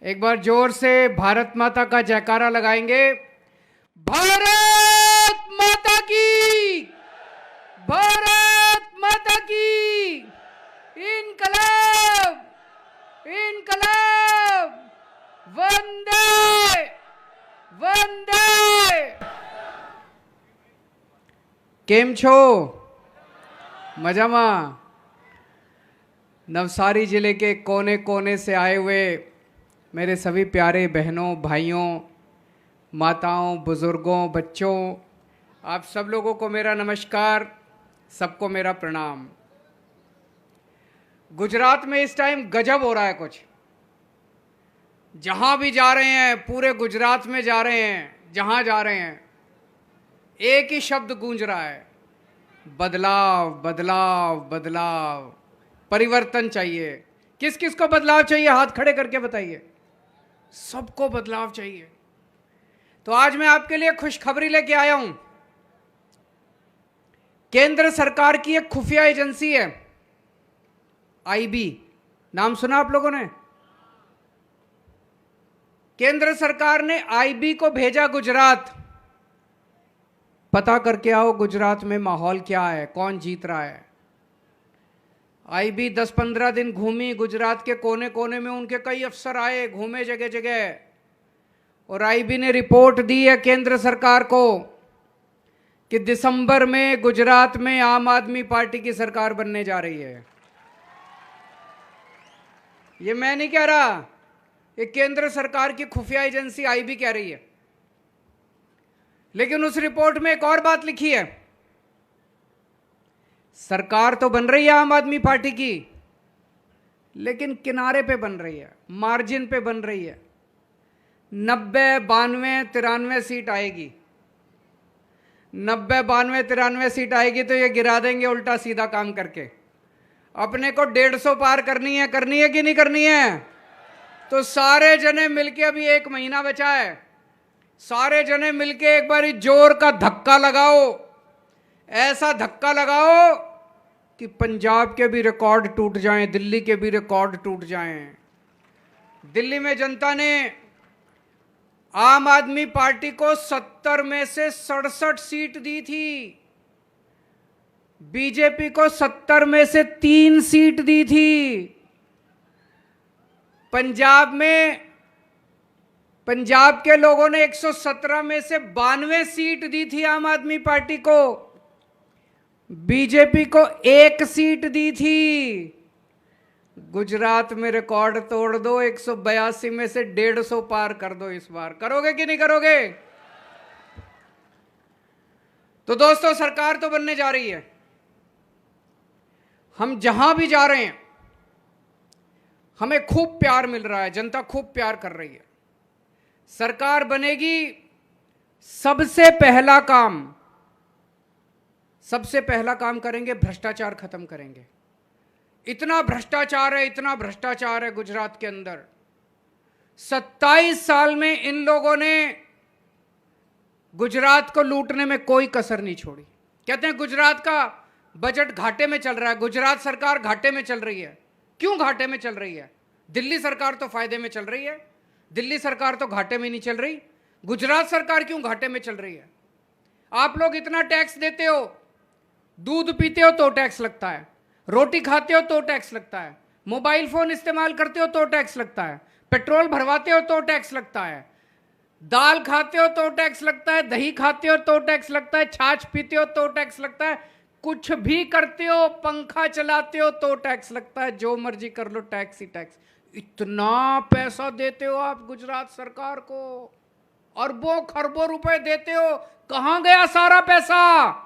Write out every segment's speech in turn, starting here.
एक बार जोर से भारत माता का जयकारा लगाएंगे। भारत माता की, भारत माता की। इनकलाब, इनकलाब, वंदे वंदे। केम छो? मजामा। नवसारी जिले के कोने कोने से आए हुए मेरे सभी प्यारे बहनों, भाइयों, माताओं, बुजुर्गों, बच्चों, आप सब लोगों को मेरा नमस्कार, सबको मेरा प्रणाम। गुजरात में इस टाइम गजब हो रहा है कुछ। जहां भी जा रहे हैं, पूरे गुजरात में जा रहे हैं, जहां जा रहे हैं एक ही शब्द गूंज रहा है, बदलाव बदलाव बदलाव। परिवर्तन चाहिए। किस किस को बदलाव चाहिए? हाथ खड़े करके बताइए। सबको बदलाव चाहिए। तो आज मैं आपके लिए खुशखबरी लेके आया हूं। केंद्र सरकार की एक खुफिया एजेंसी है आईबी, नाम सुना आप लोगों ने? केंद्र सरकार ने आईबी को भेजा गुजरात। पता करके आओ गुजरात में माहौल क्या है, कौन जीत रहा है। आईबी 10-15 दिन घूमी गुजरात के कोने कोने में, उनके कई अफसर आए, घूमे जगह जगह, और आईबी ने रिपोर्ट दी है केंद्र सरकार को कि दिसंबर में गुजरात में आम आदमी पार्टी की सरकार बनने जा रही है। ये मैं नहीं कह रहा, ये केंद्र सरकार की खुफिया एजेंसी आईबी कह रही है। लेकिन उस रिपोर्ट में एक और बात लिखी है। सरकार तो बन रही है आम आदमी पार्टी की, लेकिन किनारे पे बन रही है, मार्जिन पे बन रही है। 90, 92, 93 सीट आएगी। 90, 92, 93 सीट आएगी तो ये गिरा देंगे उल्टा सीधा काम करके। अपने को 150 पार करनी है कि नहीं करनी है? तो सारे जने मिलके, अभी 1 महीना बचा है, सारे जने मिलके एक बार जोर का धक्का लगाओ। ऐसा धक्का लगाओ कि पंजाब के भी रिकॉर्ड टूट जाएं, दिल्ली के भी रिकॉर्ड टूट जाएं। दिल्ली में जनता ने आम आदमी पार्टी को 70 में से 67 सीट दी थी, बीजेपी को 70 में से 3 सीट दी थी। पंजाब के लोगों ने 117 में से 92 सीट दी थी आम आदमी पार्टी को, बीजेपी को 1 सीट दी थी। गुजरात में रिकॉर्ड तोड़ दो, 182 में से 150 पार कर दो। इस बार करोगे कि नहीं करोगे? तो दोस्तों, सरकार तो बनने जा रही है। हम जहां भी जा रहे हैं हमें खूब प्यार मिल रहा है, जनता खूब प्यार कर रही है। सरकार बनेगी, सबसे पहला काम करेंगे, भ्रष्टाचार खत्म करेंगे। इतना भ्रष्टाचार है गुजरात के अंदर। 27 साल में इन लोगों ने गुजरात को लूटने में कोई कसर नहीं छोड़ी। कहते हैं गुजरात का बजट घाटे में चल रहा है, गुजरात सरकार घाटे में चल रही है। क्यों घाटे में चल रही है? दिल्ली सरकार तो फायदे में चल रही है, दिल्ली सरकार तो घाटे में नहीं चल रही। गुजरात सरकार क्यों घाटे में चल रही है? आप लोग इतना टैक्स देते हो, दूध पीते हो तो टैक्स लगता है, रोटी खाते हो तो टैक्स लगता है, मोबाइल फोन इस्तेमाल करते हो तो टैक्स लगता है, पेट्रोल भरवाते हो तो टैक्स लगता है, दाल खाते हो तो टैक्स लगता है, दही खाते हो तो टैक्स लगता है, छाछ पीते हो तो टैक्स लगता है, कुछ भी करते हो, पंखा चलाते हो तो टैक्स लगता है। जो मर्जी कर लो, टैक्स ही टैक्स। इतना पैसा देते हो आप गुजरात सरकार को, अरबों खरबों रुपए देते हो, कहां गया सारा पैसा?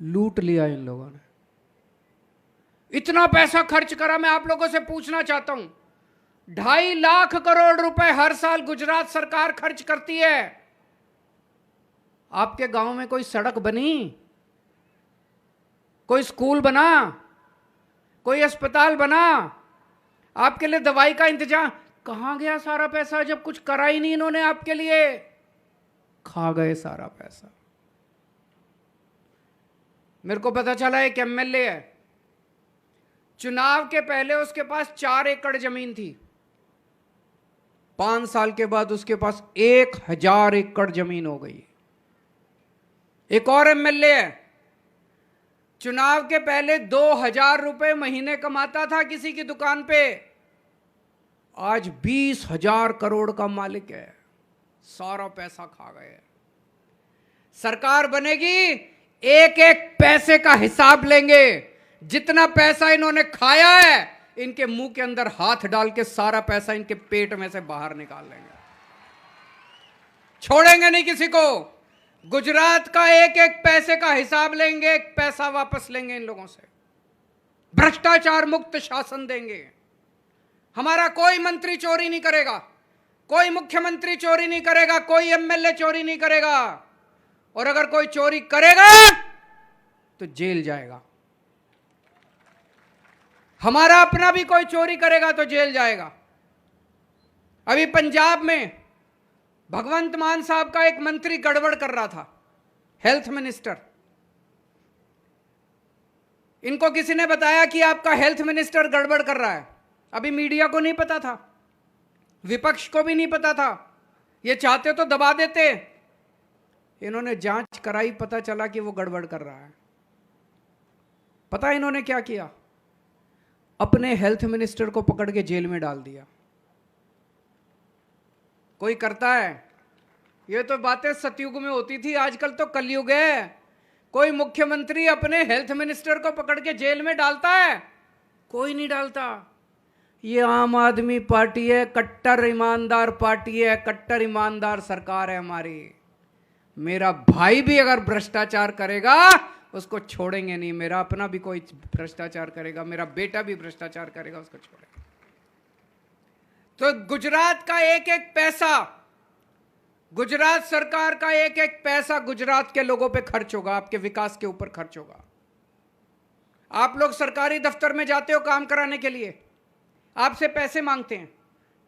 लूट लिया इन लोगों ने। इतना पैसा खर्च करा। मैं आप लोगों से पूछना चाहता हूं, 2.5 लाख करोड़ रुपए हर साल गुजरात सरकार खर्च करती है। आपके गांव में कोई सड़क बनी? कोई स्कूल बना? कोई अस्पताल बना? आपके लिए दवाई का इंतजाम? कहां गया सारा पैसा? जब कुछ करा ही नहीं इन्होंने आपके लिए, खा गए सारा पैसा। मेरे को पता चला एक एमएलए है, चुनाव के पहले उसके पास 4 एकड़ जमीन थी, 5 साल के बाद उसके पास 1000 एकड़ जमीन हो गई। एक और एमएलए है, चुनाव के पहले 2000 रुपए महीने कमाता था किसी की दुकान पे, आज 20,000 करोड़ का मालिक है। सारा पैसा खा गए। सरकार बनेगी, एक एक पैसे का हिसाब लेंगे। जितना पैसा इन्होंने खाया है, इनके मुंह के अंदर हाथ डाल के सारा पैसा इनके पेट में से बाहर निकाल लेंगे। छोड़ेंगे नहीं किसी को। गुजरात का एक एक पैसे का हिसाब लेंगे, एक पैसा वापस लेंगे इन लोगों से। भ्रष्टाचार मुक्त शासन देंगे। हमारा कोई मंत्री चोरी नहीं करेगा, कोई मुख्यमंत्री चोरी नहीं करेगा, कोई एमएलए चोरी नहीं करेगा, और अगर कोई चोरी करेगा तो जेल जाएगा। हमारा अपना भी कोई चोरी करेगा तो जेल जाएगा। अभी पंजाब में भगवंत मान साहब का एक मंत्री गड़बड़ कर रहा था, हेल्थ मिनिस्टर। इनको किसी ने बताया कि आपका हेल्थ मिनिस्टर गड़बड़ कर रहा है। अभी मीडिया को नहीं पता था, विपक्ष को भी नहीं पता था। ये चाहते तो दबा देते। इन्होंने जांच कराई, पता चला कि वो गड़बड़ कर रहा है। पता है इन्होंने क्या किया? अपने हेल्थ मिनिस्टर को पकड़ के जेल में डाल दिया। कोई करता है? ये तो बातें सतयुग में होती थी, आजकल तो कलयुग है। कोई मुख्यमंत्री अपने हेल्थ मिनिस्टर को पकड़ के जेल में डालता है? कोई नहीं डालता। ये आम आदमी पार्टी है, कट्टर ईमानदार पार्टी है, कट्टर ईमानदार सरकार है हमारी। मेरा भाई भी अगर भ्रष्टाचार करेगा उसको छोड़ेंगे नहीं। मेरा अपना भी कोई भ्रष्टाचार करेगा, मेरा बेटा भी भ्रष्टाचार करेगा, उसको छोड़ेंगे। तो गुजरात का एक एक पैसा, गुजरात सरकार का एक एक पैसा गुजरात के लोगों पे खर्च होगा, आपके विकास के ऊपर खर्च होगा। आप लोग सरकारी दफ्तर में जाते हो काम कराने के लिए, आपसे पैसे मांगते हैं।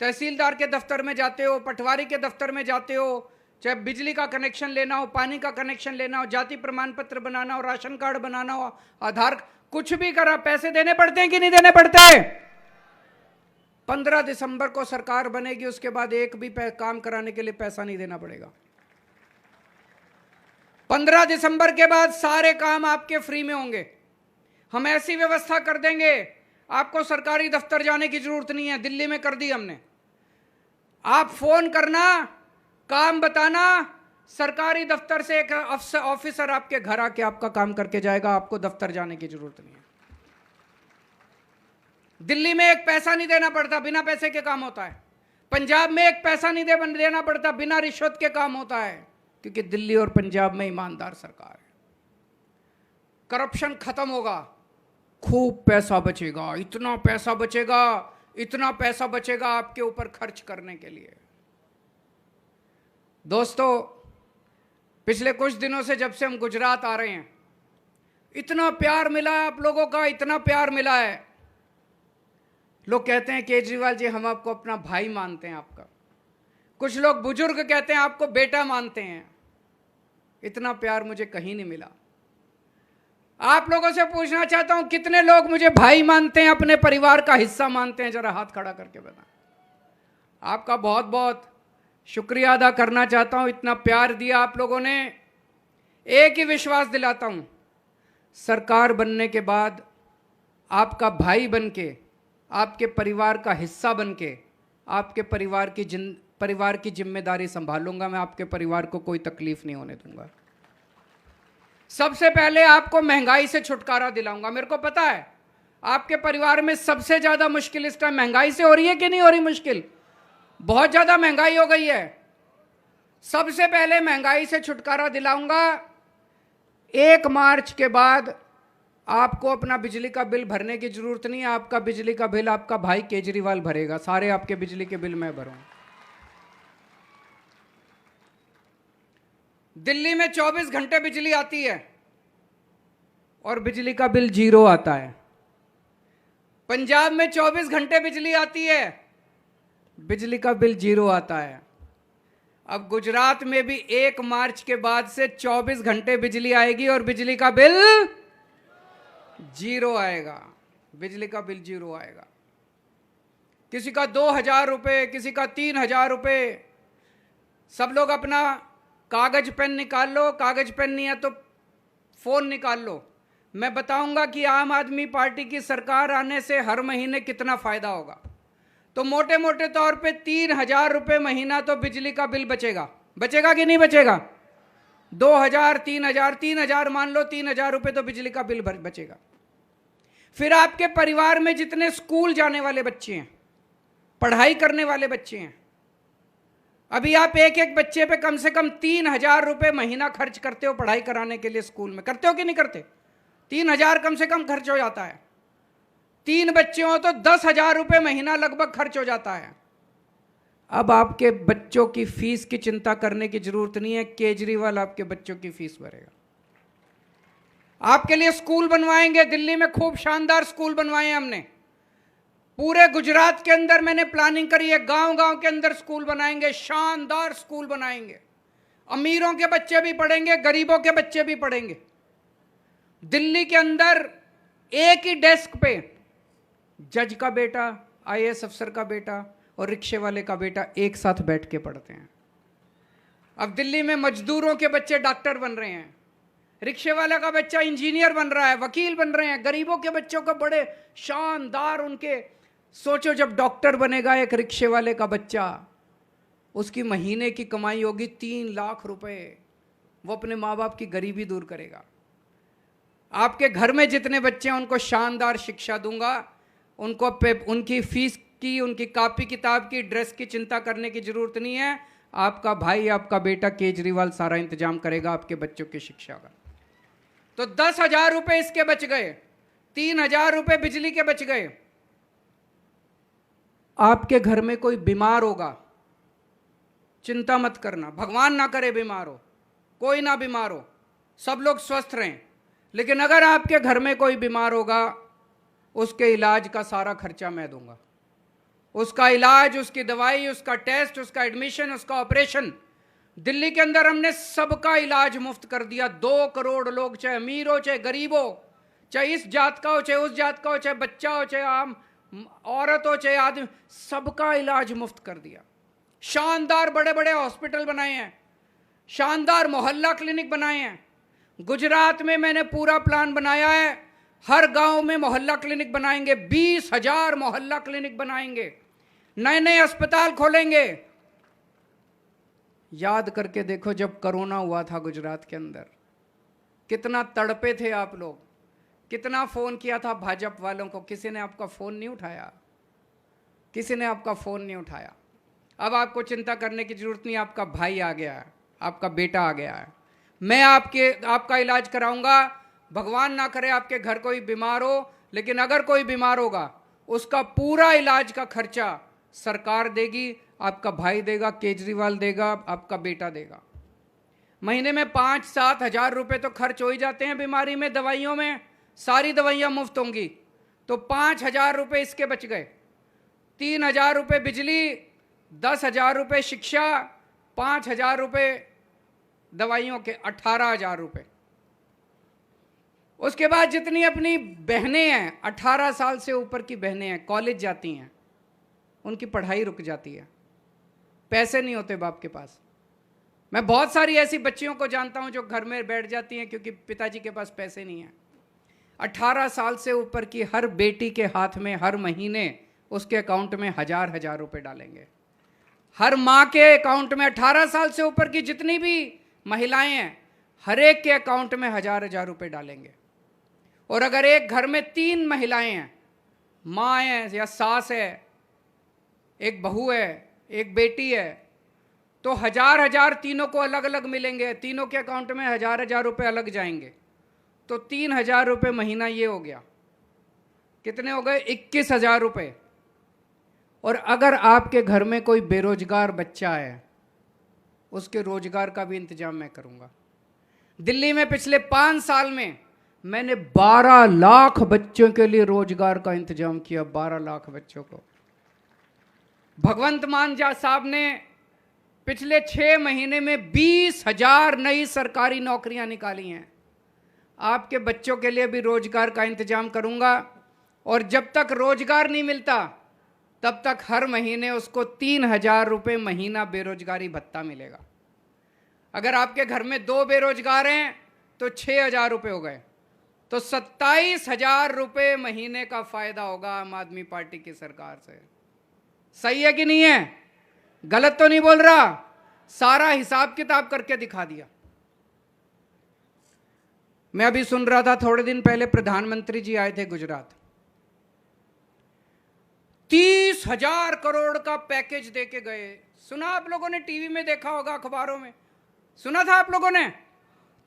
तहसीलदार के दफ्तर में जाते हो, पटवारी के दफ्तर में जाते हो, चाहे बिजली का कनेक्शन लेना हो, पानी का कनेक्शन लेना हो, जाति प्रमाण पत्र बनाना हो, राशन कार्ड बनाना हो, आधार, कुछ भी करा, पैसे देने पड़ते हैं कि नहीं देने पड़ते? 15 दिसंबर को सरकार बनेगी, उसके बाद एक भी काम कराने के लिए पैसा नहीं देना पड़ेगा। 15 दिसंबर के बाद सारे काम आपके फ्री में होंगे। हम ऐसी व्यवस्था कर देंगे, आपको सरकारी दफ्तर जाने की जरूरत नहीं है। दिल्ली में कर दी हमने। आप फोन करना, काम बताना, सरकारी दफ्तर से एक ऑफिसर आपके घर आके आपका काम करके जाएगा। आपको दफ्तर जाने की जरूरत नहीं है। दिल्ली में एक पैसा नहीं देना पड़ता, बिना पैसे के काम होता है। पंजाब में एक पैसा नहीं देना पड़ता, बिना रिश्वत के काम होता है, क्योंकि दिल्ली और पंजाब में ईमानदार सरकार है। करप्शन खत्म होगा, खूब पैसा बचेगा, इतना पैसा बचेगा, इतना पैसा बचेगा आपके ऊपर खर्च करने के लिए। दोस्तों, पिछले कुछ दिनों से जब से हम गुजरात आ रहे हैं, इतना प्यार मिला है आप लोगों का, इतना प्यार मिला है। लोग कहते हैं केजरीवाल जी हम आपको अपना भाई मानते हैं आपका। कुछ लोग बुजुर्ग कहते हैं आपको बेटा मानते हैं। इतना प्यार मुझे कहीं नहीं मिला। आप लोगों से पूछना चाहता हूं, कितने लोग मुझे भाई मानते हैं, अपने परिवार का हिस्सा मानते हैं? जरा हाथ खड़ा करके बताएं। आपका बहुत बहुत शुक्रिया अदा करना चाहता हूं, इतना प्यार दिया आप लोगों ने। एक ही विश्वास दिलाता हूं, सरकार बनने के बाद आपका भाई बनके, आपके परिवार का हिस्सा बनके, आपके परिवार की जिम्मेदारी संभालूंगा। मैं आपके परिवार को कोई तकलीफ नहीं होने दूंगा। सबसे पहले आपको महंगाई से छुटकारा दिलाऊंगा। मेरे को पता है आपके परिवार में सबसे ज्यादा मुश्किल इस टाइम महंगाई से हो रही है कि नहीं हो रही मुश्किल? बहुत ज्यादा महंगाई हो गई है। सबसे पहले महंगाई से छुटकारा दिलाऊंगा। 1 मार्च के बाद आपको अपना बिजली का बिल भरने की जरूरत नहीं है। आपका बिजली का बिल आपका भाई केजरीवाल भरेगा। सारे आपके बिजली के बिल मैं भरूंगा। दिल्ली में 24 घंटे बिजली आती है और बिजली का बिल 0 आता है। पंजाब में 24 घंटे बिजली आती है, बिजली का बिल 0 आता है। अब गुजरात में भी 1 मार्च के बाद से 24 घंटे बिजली आएगी और बिजली का बिल 0 आएगा। बिजली का बिल 0 आएगा। किसी का 2,000 रुपये, किसी का 3,000 रुपये। सब लोग अपना कागज पेन निकाल लो, कागज पेन नहीं है तो फोन निकाल लो। मैं बताऊंगा कि आम आदमी पार्टी की सरकार आने से हर महीने कितना फायदा होगा। तो मोटे मोटे तौर पे 3,000 रुपये महीना तो बिजली का बिल बचेगा। बचेगा कि नहीं बचेगा? 2,000, 3,000, 3,000 मान लो, 3,000 रुपये तो बिजली का बिल बचेगा। फिर आपके परिवार में जितने स्कूल जाने वाले बच्चे हैं, पढ़ाई करने वाले बच्चे हैं, अभी आप एक एक बच्चे पे कम से कम 3,000 रुपये महीना खर्च करते हो पढ़ाई कराने के लिए स्कूल में। करते हो कि नहीं करते? 3,000 कम से कम खर्च हो जाता है। 3 बच्चे हो तो 10,000 रुपये महीना लगभग खर्च हो जाता है। अब आपके बच्चों की फीस की चिंता करने की जरूरत नहीं है, केजरीवाल आपके बच्चों की फीस भरेगा। आपके लिए स्कूल बनवाएंगे। दिल्ली में खूब शानदार स्कूल बनवाए हैं हमने। पूरे गुजरात के अंदर मैंने प्लानिंग करी है, गांव गांव के अंदर स्कूल बनाएंगे, शानदार स्कूल बनाएंगे। अमीरों के बच्चे भी पढ़ेंगे, गरीबों के बच्चे भी पढ़ेंगे। दिल्ली के अंदर एक ही डेस्क पे जज का बेटा, IAS अफसर का बेटा और रिक्शे वाले का बेटा एक साथ बैठ के पढ़ते हैं। अब दिल्ली में मजदूरों के बच्चे डॉक्टर बन रहे हैं, रिक्शे वाला का बच्चा इंजीनियर बन रहा है, वकील बन रहे हैं। गरीबों के बच्चों को बड़े शानदार उनके, सोचो जब डॉक्टर बनेगा एक रिक्शे वाले का बच्चा, उसकी महीने की कमाई होगी 3 लाख रुपए। वो अपने माँ बाप की गरीबी दूर करेगा। आपके घर में जितने बच्चे हैं उनको शानदार शिक्षा दूंगा। उनको उनकी फीस की, उनकी कॉपी किताब की, ड्रेस की चिंता करने की जरूरत नहीं है। आपका भाई, आपका बेटा केजरीवाल सारा इंतजाम करेगा आपके बच्चों की शिक्षा का। तो 10,000 रुपये इसके बच गए, 3,000 रुपये बिजली के बच गए। आपके घर में कोई बीमार होगा, चिंता मत करना, भगवान ना करे बीमार हो, कोई ना बीमार हो, सब लोग स्वस्थ रहें। लेकिन अगर आपके घर में कोई बीमार होगा, उसके इलाज का सारा खर्चा मैं दूंगा। उसका इलाज, उसकी दवाई, उसका टेस्ट, उसका एडमिशन, उसका ऑपरेशन। दिल्ली के अंदर हमने सबका इलाज मुफ्त कर दिया। 2 करोड़ लोग, चाहे अमीर हो चाहे गरीब हो, चाहे इस जात का हो चाहे उस जात का हो, चाहे बच्चा हो चाहे आम औरत हो चाहे आदमी, सबका इलाज मुफ्त कर दिया। शानदार बड़े बड़े हॉस्पिटल बनाए हैं, शानदार मोहल्ला क्लिनिक बनाए हैं। गुजरात में मैंने पूरा प्लान बनाया है, हर गांव में मोहल्ला क्लिनिक बनाएंगे। 20,000 मोहल्ला क्लिनिक बनाएंगे, नए नए अस्पताल खोलेंगे। याद करके देखो, जब कोरोना हुआ था गुजरात के अंदर, कितना तड़पे थे आप लोग, कितना फोन किया था भाजपा वालों को, किसी ने आपका फोन नहीं उठाया, किसी ने आपका फोन नहीं उठाया। अब आपको चिंता करने की जरूरत नहीं, आपका भाई आ गया है, आपका बेटा आ गया है। मैं आपका इलाज कराऊंगा। भगवान ना करे आपके घर कोई बीमार हो, लेकिन अगर कोई बीमार होगा उसका पूरा इलाज का खर्चा सरकार देगी, आपका भाई देगा, केजरीवाल देगा, आपका बेटा देगा। महीने में 5-7 हज़ार रुपये तो खर्च हो ही जाते हैं बीमारी में, दवाइयों में। सारी दवाइयाँ मुफ्त होंगी तो 5,000 रुपये इसके बच गए। 3,000 रुपये बिजली, 10,000 रुपये शिक्षा, 5,000 रुपये दवाइयों के, 18,000 रुपये। उसके बाद जितनी अपनी बहनें हैं, 18 साल से ऊपर की बहनें हैं, कॉलेज जाती हैं, उनकी पढ़ाई रुक जाती है, पैसे नहीं होते बाप के पास। मैं बहुत सारी ऐसी बच्चियों को जानता हूं जो घर में बैठ जाती हैं क्योंकि पिताजी के पास पैसे नहीं हैं। 18 साल से ऊपर की हर बेटी के हाथ में हर महीने उसके अकाउंट में 1,000 रुपये डालेंगे। हर माँ के अकाउंट में, 18 साल से ऊपर की जितनी भी महिलाएं हैं, हर एक के अकाउंट में 1,000 रुपये डालेंगे। और अगर एक घर में 3 महिलाएं हैं, माँ है या सास है, एक बहू है, एक बेटी है, तो 1,000 तीनों को अलग अलग मिलेंगे। तीनों के अकाउंट में 1,000 रुपये अलग जाएंगे, तो 3,000 रुपये महीना ये हो गया। कितने हो गए? 21,000 रुपये। और अगर आपके घर में कोई बेरोजगार बच्चा है, उसके रोजगार का भी इंतजाम मैं करूंगा। दिल्ली में पिछले 5 साल में मैंने 12 लाख बच्चों के लिए रोजगार का इंतजाम किया। 12 लाख बच्चों को। भगवंत मान साहब ने पिछले 6 महीने में 20,000 नई सरकारी नौकरियां निकाली हैं। आपके बच्चों के लिए भी रोजगार का इंतजाम करूंगा। और जब तक रोजगार नहीं मिलता तब तक हर महीने उसको 3,000 रुपये महीना बेरोजगारी भत्ता मिलेगा। अगर आपके घर में 2 बेरोजगार हैं तो 6,000 रुपये हो गए, तो 27,000 रुपये महीने का फायदा होगा आम आदमी पार्टी की सरकार से। सही है कि नहीं है? गलत तो नहीं बोल रहा? सारा हिसाब किताब करके दिखा दिया। मैं अभी सुन रहा था, थोड़े दिन पहले प्रधानमंत्री जी आए थे गुजरात, 30,000 करोड़ का पैकेज देके गए। सुना आप लोगों ने? टीवी में देखा होगा, अखबारों में सुना था आप लोगों ने?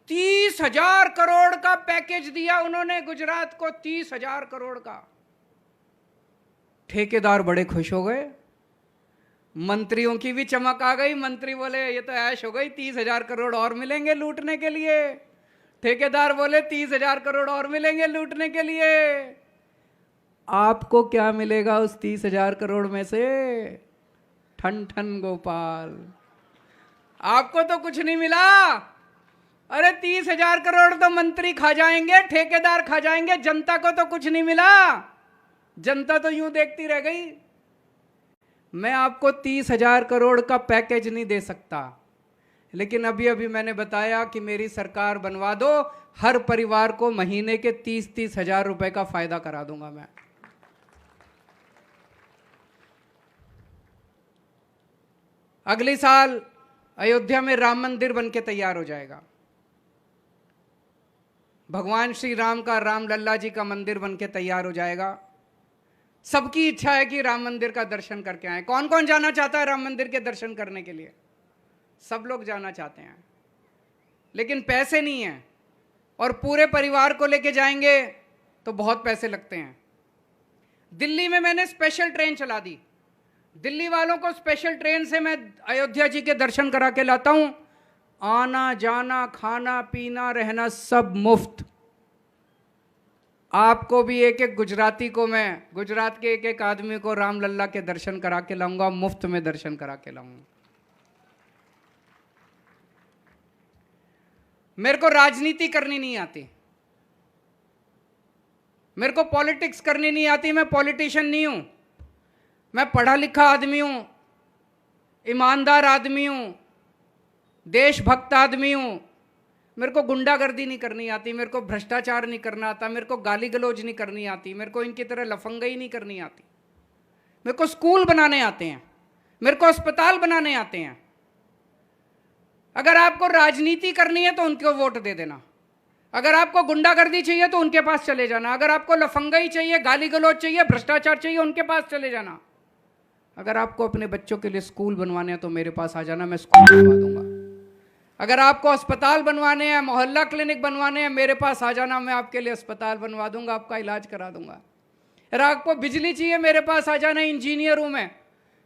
30,000 करोड़ का पैकेज दिया उन्होंने गुजरात को, 30,000 करोड़ का। ठेकेदार बड़े खुश हो गए, मंत्रियों की भी चमक आ गई। मंत्री बोले ये तो ऐश हो गई, 30,000 करोड़ और मिलेंगे लूटने के लिए। ठेकेदार बोले 30,000 करोड़ और मिलेंगे लूटने के लिए। आपको क्या मिलेगा उस 30,000 करोड़ में से? ठन ठन गोपाल, आपको तो कुछ नहीं मिला। अरे 30,000 करोड़ तो मंत्री खा जाएंगे, ठेकेदार खा जाएंगे, जनता को तो कुछ नहीं मिला। जनता तो यूं देखती रह गई। मैं आपको 30,000 करोड़ का पैकेज नहीं दे सकता, लेकिन अभी अभी मैंने बताया कि मेरी सरकार बनवा दो, हर परिवार को महीने के 30-30 हजार रुपए का फायदा करा दूंगा मैं। अगले साल अयोध्या में राम मंदिर बनके तैयार हो जाएगा। भगवान श्री राम का, राम लल्ला जी का मंदिर बनके तैयार हो जाएगा। सबकी इच्छा है कि राम मंदिर का दर्शन करके आए। कौन कौन जाना चाहता है राम मंदिर के दर्शन करने के लिए? सब लोग जाना चाहते हैं, लेकिन पैसे नहीं हैं, और पूरे परिवार को लेके जाएंगे तो बहुत पैसे लगते हैं। दिल्ली में मैंने स्पेशल ट्रेन चला दी। दिल्ली वालों को स्पेशल ट्रेन से मैं अयोध्या जी के दर्शन करा के लाता हूं। आना जाना, खाना पीना, रहना सब मुफ्त। आपको भी एक एक गुजराती को, मैं गुजरात के एक एक आदमी को राम लल्ला के दर्शन करा के लाऊंगा, मुफ्त में दर्शन करा के लाऊंगा। मेरे को राजनीति करनी नहीं आती, मेरे को पॉलिटिक्स करनी नहीं आती। मैं पॉलिटिशियन नहीं हूं, मैं पढ़ा लिखा आदमी हूं, ईमानदार आदमी हूं, देशभक्त आदमी हूं। मेरे को गुंडागर्दी नहीं करनी आती, मेरे को भ्रष्टाचार नहीं करना आता, मेरे को गाली गलौज नहीं करनी आती, मेरे को इनकी तरह लफंगाई नहीं करनी आती। मेरे को स्कूल बनाने आते हैं, मेरे को अस्पताल बनाने आते हैं। अगर आपको राजनीति करनी है तो उनको वोट दे देना। अगर आपको गुंडागर्दी चाहिए तो उनके पास चले जाना। अगर आपको लफंगाई चाहिए, गाली गलौज चाहिए, भ्रष्टाचार चाहिए, उनके पास चले जाना। अगर आपको अपने बच्चों के लिए स्कूल बनवाने हैं तो मेरे पास आ जाना, मैं स्कूल बनवा दूंगा। अगर आपको अस्पताल बनवाने हैं, मोहल्ला क्लिनिक बनवाने हैं, मेरे पास आ जाना, मैं आपके लिए अस्पताल बनवा दूंगा, आपका इलाज करा दूंगा। अगर आपको बिजली चाहिए, मेरे पास आ जाना, इंजीनियर हूं मैं।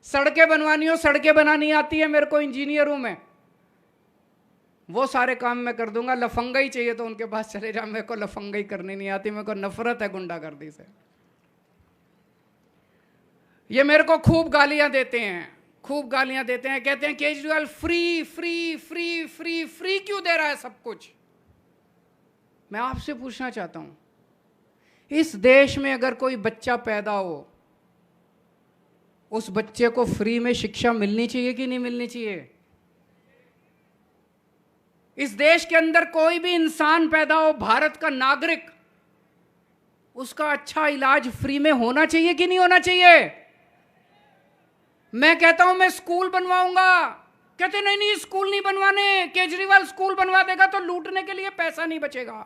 सड़कें बनवानी हो, सड़कें बनानी आती है मेरे को, इंजीनियर हूं मैं, वो सारे काम मैं कर दूंगा। लफंगाई चाहिए तो उनके पास चले जा, मेरे को लफंगाई करनी नहीं आती, मेरे को नफरत है गुंडागर्दी से। ये मेरे को खूब गालियां देते हैं, खूब गालियां देते हैं, कहते हैं Kejriwal free free free free free क्यों दे रहा है सब कुछ। मैं आपसे पूछना चाहता हूं, इस देश में अगर कोई बच्चा पैदा हो, उस बच्चे को फ्री में शिक्षा मिलनी चाहिए कि नहीं मिलनी चाहिए? इस देश के अंदर कोई भी इंसान पैदा हो, भारत का नागरिक, उसका अच्छा इलाज फ्री में होना चाहिए कि नहीं होना चाहिए? मैं कहता हूं मैं स्कूल बनवाऊंगा, कहते नहीं नहीं स्कूल नहीं बनवाने, केजरीवाल स्कूल बनवा देगा तो लूटने के लिए पैसा नहीं बचेगा।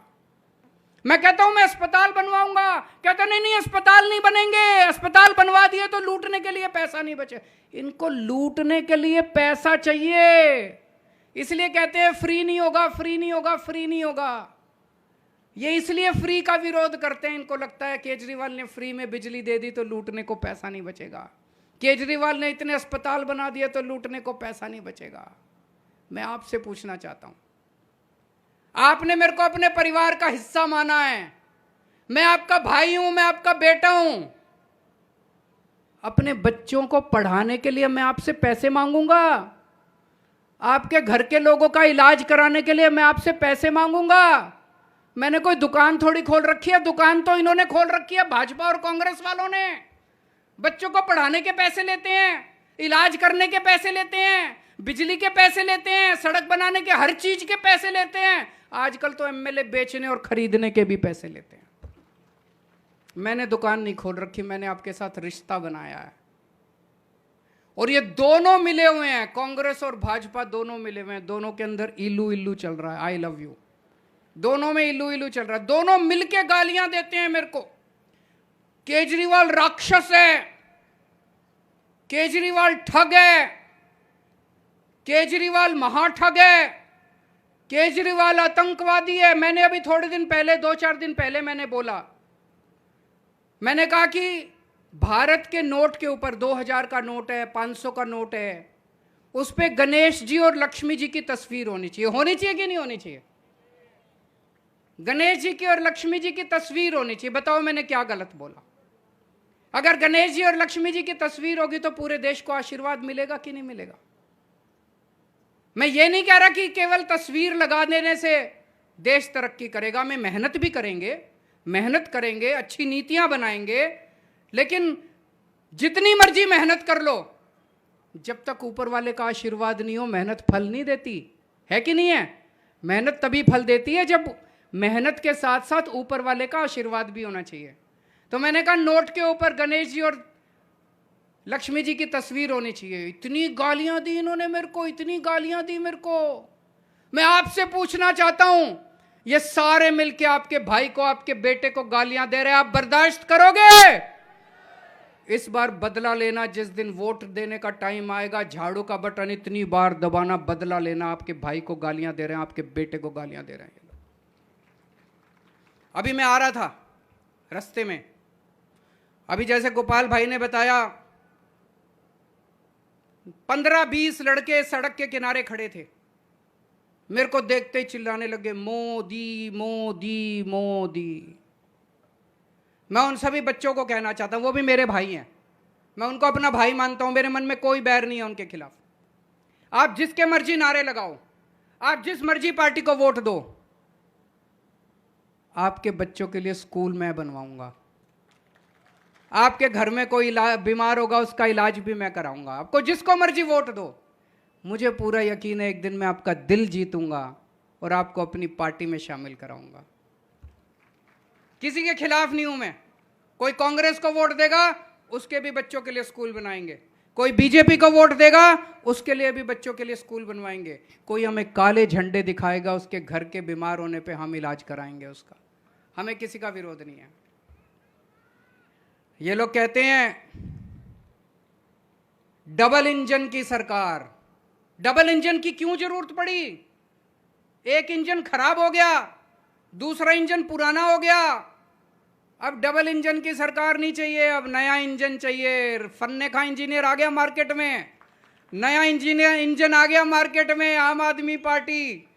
मैं कहता हूं मैं अस्पताल बनवाऊंगा, कहते नहीं नहीं अस्पताल नहीं बनेंगे, अस्पताल बनवा दिए तो लूटने के लिए पैसा नहीं बचे। इनको लूटने के लिए पैसा चाहिए, इसलिए कहते हैं फ्री नहीं होगा, फ्री नहीं होगा, फ्री नहीं होगा। ये इसलिए फ्री का विरोध करते हैं, इनको लगता है केजरीवाल ने फ्री में बिजली दे दी तो लूटने को पैसा नहीं बचेगा, केजरीवाल ने इतने अस्पताल बना दिए तो लूटने को पैसा नहीं बचेगा। मैं आपसे पूछना चाहता हूं, आपने मेरे को अपने परिवार का हिस्सा माना है, मैं आपका भाई हूं, मैं आपका बेटा हूं। अपने बच्चों को पढ़ाने के लिए मैं आपसे पैसे मांगूंगा, आपके घर के लोगों का इलाज कराने के लिए मैं आपसे पैसे मांगूंगा। मैंने कोई दुकान थोड़ी खोल रखी है, दुकान तो इन्होंने खोल रखी है, भाजपा और कांग्रेस वालों ने। बच्चों को पढ़ाने के पैसे लेते हैं, इलाज करने के पैसे लेते हैं, बिजली के पैसे लेते हैं, सड़क बनाने के, हर चीज के पैसे लेते हैं। आजकल तो एमएलए बेचने और खरीदने के भी पैसे लेते हैं। मैंने दुकान नहीं खोल रखी, मैंने आपके साथ रिश्ता बनाया है। और ये दोनों मिले हुए हैं, कांग्रेस और भाजपा दोनों मिले हुए हैं, दोनों के अंदर इल्लू इल्लू चल रहा है। आई लव यू, दोनों में इल्लू इल्लू चल रहा है। दोनों मिलके गालियां देते हैं मेरे को। केजरीवाल राक्षस है, केजरीवाल ठग है, केजरीवाल महाठग है, केजरीवाल आतंकवादी है। मैंने अभी थोड़े दिन पहले, 2-4 दिन पहले मैंने बोला, मैंने कहा कि भारत के नोट के ऊपर 2000 का नोट है, 500 का नोट है, उस पे गणेश जी और लक्ष्मी जी की तस्वीर होनी चाहिए। होनी चाहिए कि नहीं होनी चाहिए? गणेश जी की और लक्ष्मी जी की तस्वीर होनी चाहिए। बताओ मैंने क्या गलत बोला? अगर गणेश जी और लक्ष्मी जी की तस्वीर होगी तो पूरे देश को आशीर्वाद मिलेगा कि नहीं मिलेगा? मैं ये नहीं कह रहा कि केवल तस्वीर लगा देने से देश तरक्की करेगा। मैं मेहनत भी करेंगे, मेहनत करेंगे, अच्छी नीतियां बनाएंगे, लेकिन जितनी मर्जी मेहनत कर लो, जब तक ऊपर वाले का आशीर्वाद नहीं हो, मेहनत फल नहीं देती है कि नहीं है? मेहनत तभी फल देती है जब मेहनत के साथ साथ ऊपर वाले का आशीर्वाद भी होना चाहिए। तो मैंने कहा नोट के ऊपर गणेश जी और लक्ष्मी जी की तस्वीर होनी चाहिए। इतनी गालियां दी इन्होंने मेरे को, इतनी गालियां दी मेरे को। मैं आपसे पूछना चाहता हूं, ये सारे मिलके आपके भाई को, आपके बेटे को गालियां दे रहे हैं, आप बर्दाश्त करोगे? इस बार बदला लेना, जिस दिन वोट देने का टाइम आएगा, झाड़ू का बटन इतनी बार दबाना, बदला लेना। आपके भाई को गालियां दे रहे हैं, आपके बेटे को गालियां दे रहे हैं। अभी मैं आ रहा था रास्ते में, अभी जैसे गोपाल भाई ने बताया, 15-20 लड़के सड़क के किनारे खड़े थे, मेरे को देखते ही चिल्लाने लगे, मोदी मोदी मोदी। मैं उन सभी बच्चों को कहना चाहता हूं, वो भी मेरे भाई हैं, मैं उनको अपना भाई मानता हूं, मेरे मन में कोई बैर नहीं है उनके खिलाफ। आप जिसके मर्जी नारे लगाओ, आप जिस मर्जी पार्टी को वोट दो, आपके बच्चों के लिए स्कूल मैं बनवाऊंगा। आपके घर में कोई बीमार होगा, उसका इलाज भी मैं कराऊंगा। आपको जिसको मर्जी वोट दो, मुझे पूरा यकीन है एक दिन मैं आपका दिल जीतूंगा और आपको अपनी पार्टी में शामिल कराऊंगा। किसी के खिलाफ नहीं हूं मैं। कोई कांग्रेस को वोट देगा, उसके भी बच्चों के लिए स्कूल बनाएंगे। कोई बीजेपी को वोट देगा, उसके लिए भी बच्चों के लिए स्कूल बनवाएंगे। कोई हमें काले झंडे दिखाएगा, उसके घर के बीमार होने पे हम इलाज कराएंगे उसका। हमें किसी का विरोध नहीं है। ये लोग कहते हैं डबल इंजन की सरकार। डबल इंजन की क्यों जरूरत पड़ी? एक इंजन खराब हो गया, दूसरा इंजन पुराना हो गया, अब डबल इंजन की सरकार नहीं चाहिए, अब नया इंजन चाहिए। फन्ने का इंजीनियर आ गया मार्केट में, नया इंजन आ गया मार्केट में। आम आदमी पार्टी,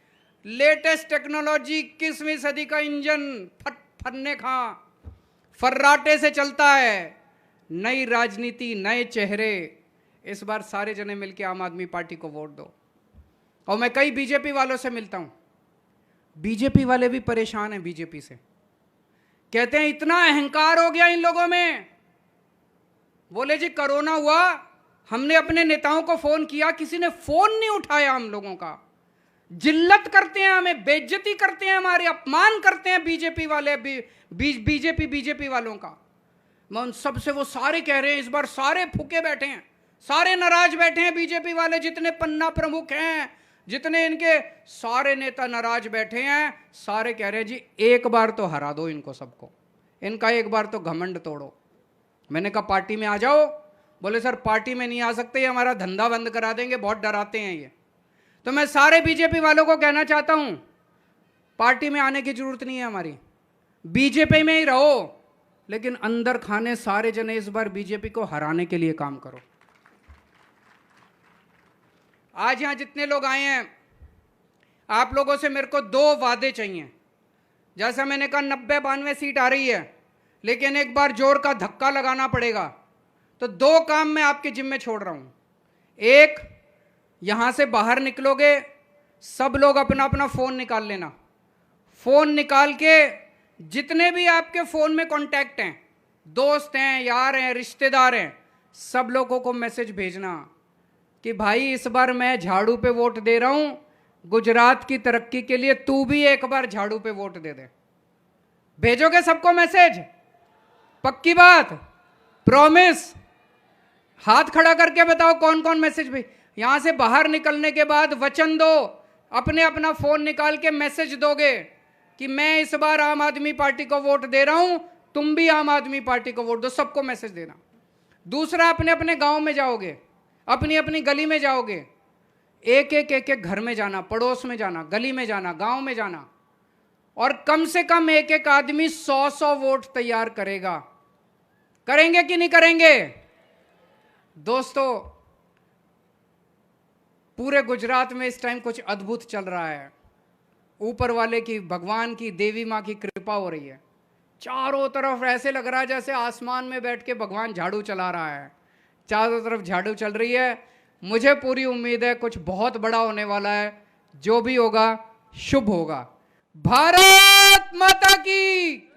लेटेस्ट टेक्नोलॉजी, 21वीं सदी का इंजन, फन्ने खा फर्राटे से चलता है। नई राजनीति, नए चेहरे। इस बार सारे जने मिलकर आम आदमी पार्टी को वोट दो। और मैं कई बीजेपी वालों से मिलता हूं, बीजेपी वाले भी परेशान हैं बीजेपी से। कहते हैं इतना अहंकार हो गया इन लोगों में। बोले जी कोरोना हुआ, हमने अपने नेताओं को फोन किया, किसी ने फोन नहीं उठाया हम लोगों का। जिल्लत करते हैं, हमें बेइज्जती करते हैं, हमारे अपमान करते हैं बीजेपी वाले, बीजेपी वालों का। मैं उन सब से, वो सारे कह रहे हैं इस बार सारे फूके बैठे हैं, सारे नाराज बैठे हैं बीजेपी वाले। जितने पन्ना प्रमुख हैं, जितने इनके सारे नेता नाराज बैठे हैं। सारे कह रहे हैं जी एक बार तो हरा दो इनको सबको, इनका एक बार तो घमंड तोड़ो। मैंने कहा पार्टी में आ जाओ। बोले सर पार्टी में नहीं आ सकते, ये हमारा धंधा बंद करा देंगे, बहुत डराते हैं ये। तो मैं सारे बीजेपी वालों को कहना चाहता हूं, पार्टी में आने की जरूरत नहीं है हमारी, बीजेपी में ही रहो, लेकिन अंदर खाने सारे जने इस बार बीजेपी को हराने के लिए काम करो। आज यहां जितने लोग आए हैं, आप लोगों से मेरे को 2 वादे चाहिए। जैसा मैंने कहा 90-92 सीट आ रही है, लेकिन एक बार जोर का धक्का लगाना पड़ेगा। तो 2 काम मैं आपके जिम्मे छोड़ रहा हूं। एक, यहां से बाहर निकलोगे, सब लोग अपना अपना फोन निकाल लेना। फोन निकाल के जितने भी आपके फोन में कॉन्टैक्ट हैं, दोस्त हैं, यार हैं, रिश्तेदार हैं, सब लोगों को मैसेज भेजना कि भाई इस बार मैं झाड़ू पे वोट दे रहा हूं, गुजरात की तरक्की के लिए तू भी एक बार झाड़ू पे वोट दे दे। भेजोगे सबको मैसेज? पक्की बात? प्रॉमिस? हाथ खड़ा करके बताओ कौन कौन मैसेज भेज। यहां से बाहर निकलने के बाद वचन दो, अपने अपना फोन निकाल के मैसेज दोगे कि मैं इस बार आम आदमी पार्टी को वोट दे रहा हूं, तुम भी आम आदमी पार्टी को वोट दो। सबको मैसेज देना। दूसरा, अपने अपने गांव में जाओगे, अपनी अपनी गली में जाओगे, एक एक घर में जाना, पड़ोस में जाना, गली में जाना, गांव में जाना, और कम से कम एक एक आदमी 100 वोट तैयार करेगा। करेंगे कि नहीं करेंगे? दोस्तों, पूरे गुजरात में इस टाइम कुछ अद्भुत चल रहा है। ऊपर वाले की, भगवान की, देवी मां की कृपा हो रही है। चारों तरफ ऐसे लग रहा है जैसे आसमान में बैठ के भगवान झाड़ू चला रहा है। चारों तरफ झाड़ू चल रही है। मुझे पूरी उम्मीद है कुछ बहुत बड़ा होने वाला है। जो भी होगा शुभ होगा। भारत माता की